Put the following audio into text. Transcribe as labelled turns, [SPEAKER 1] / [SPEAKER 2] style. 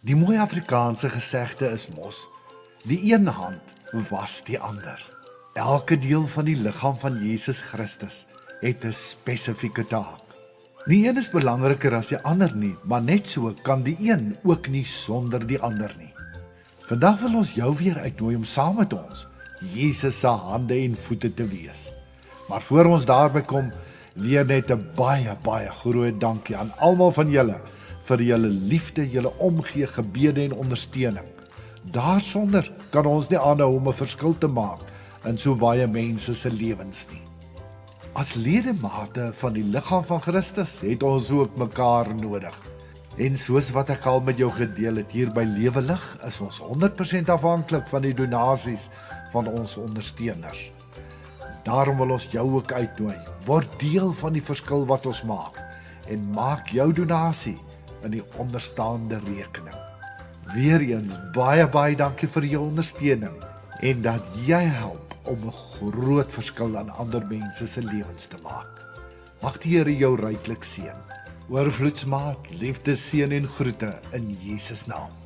[SPEAKER 1] Die mooi Afrikaanse gesegde is mos, die een hand was die ander. Elke deel van die liggaam van Jesus Christus het 'n spesifieke taak. Die een is belangriker as die ander nie, maar net so kan die een ook nie sonder die ander nie. Vandag wil ons jou weer uitnooi om saam met ons Jesus se hande en voete te wees. Maar voor ons daarby kom, weer net 'n baie groot dankie aan almal van julle vir julle liefde, julle omgee, gebede en ondersteuning. Daarsonder kan ons nie aanhou om 'n verskil te maak in so baie mense se lewens nie. As ledemate van die liggaam van Christus het ons ook mekaar nodig. En soos wat ek al met jou gedeel het hier by Lewe Lig, is ons 100% afhanklik van die donasies van ons ondersteuners. Daarom wil ons jou ook uitnooi, word deel van die verskil wat ons maak en maak jou donasie in die onderstaande rekening. Weereens baie dankie vir jou ondersteuning en dat jy help om 'n groot verskil aan ander mense se lewens te maak. Mag die Here jou ryklik seën. Oorvloedsmaat, liefde, seën en groete in Jesus naam.